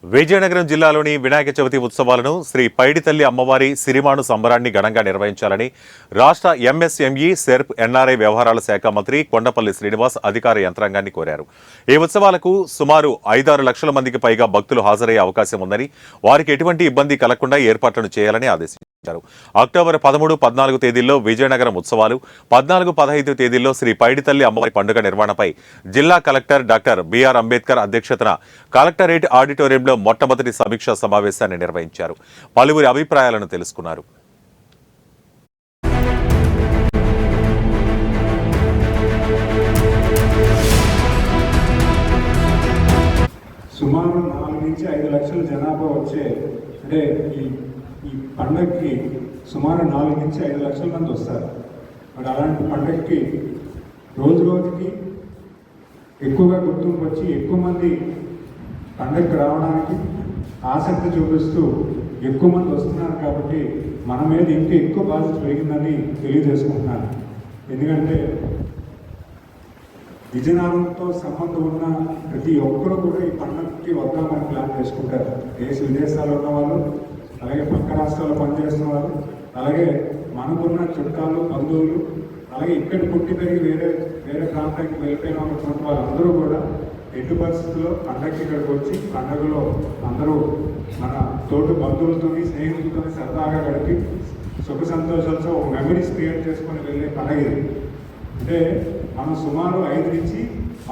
విజయనగరం జిల్లాలోని వినాయక చవితి ఉత్సవాలను శ్రీ పైడితల్లి అమ్మవారి సిరిమాను సంబరాన్ని ఘనంగా నిర్వహించాలని రాష్ట్ర ఎంఎస్ఎంఈ సెర్ప్ ఎన్ఆర్ఐ వ్యవహారాల శాఖ మంత్రి కొండపల్లి శ్రీనివాస్ అధికార యంత్రాంగాన్ని కోరారు. ఈ ఉత్సవాలకు సుమారు 5-6 లక్షల మందికి పైగా భక్తులు హాజరయ్యే అవకాశం ఉందని, వారికి ఎటువంటి ఇబ్బంది కలగకుండా ఏర్పాట్లను చేయాలని ఆదేశించారు. అక్టోబర్ 13, 14 తేదీల్లో విజయనగరం ఉత్సవాలు, 14, 15 తేదీల్లో శ్రీ పైడితల్లి అమ్మవారి పండుగ నిర్వహణపై జిల్లా కలెక్టర్ డాక్టర్ బిఆర్ అంబేద్కర్ అధ్యక్షతన కలెక్టరేట్ ఆడిటోరియంలో మొట్టమొదటి సమీక్షా సమావేశాన్ని నిర్వహించారు. పలువురి అభిప్రాయాలను తెలుసుకున్నారు. సుమారు 4 నుంచి 5 లక్షల జనాభా వచ్చే అంటే ఈ పండగకి సుమారు 4 నుంచి 5 లక్షల మంది వస్తారు. మరి అలాంటి పండగకి రోజు రోజుకి ఎక్కువగా గుర్తింపు వచ్చి ఎక్కువ మంది పండగకి రావడానికి ఆసక్తి చూపిస్తూ ఎక్కువ మంది వస్తున్నారు. కాబట్టి మన మీద ఇంకా ఎక్కువ బాధ్యత పెరిగిందని తెలియజేసుకుంటున్నాను. ఎందుకంటే విజయనగరంతో సంబంధం ఉన్న ప్రతి ఒక్కరు కూడా ఈ పండుగకి వద్దామని ప్లాన్ చేసుకుంటారు. విదేశాల్లో ఉన్న వాళ్ళు, అలాగే పక్క రాష్ట్రాల్లో పనిచేస్తున్న వాళ్ళు, అలాగే మనకున్న చుట్టాలు, బంధువులు, అలాగే ఇక్కడ పుట్టి పెరిగి వేరే ప్రాంతానికి వెళ్ళిపోయిన ఉన్నటువంటి వాళ్ళందరూ కూడా ఎటు పరిస్థితుల్లో పండగకి ఇక్కడికి వచ్చి పండగలో అందరూ మన తోటి బంధువులతోని, స్నేహితులతో సరదాగా గడిపి సుఖ సంతోషాలతో ఒక మెమరీస్ క్రియేట్ చేసుకొని వెళ్ళే పండగ ఇది. అంటే మనం సుమారు 5 నుంచి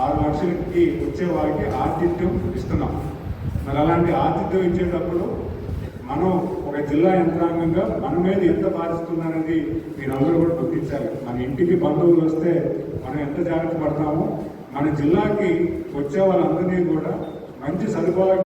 6 లక్షలకి వచ్చే వారికి ఆతిథ్యం ఇస్తున్నాం. మరి అలాంటి ఆతిథ్యం ఇచ్చేటప్పుడు మనం ఒక జిల్లా యంత్రాంగంగా మన మీద ఎంత బాధిస్తున్నారనేది మీరందరూ కూడా గుర్తించాలి. మన ఇంటికి బంధువులు వస్తే మనం ఎంత జాగ్రత్త పడతామో, మన జిల్లాకి వచ్చే వాళ్ళందరినీ కూడా మంచి సదుపాయాలు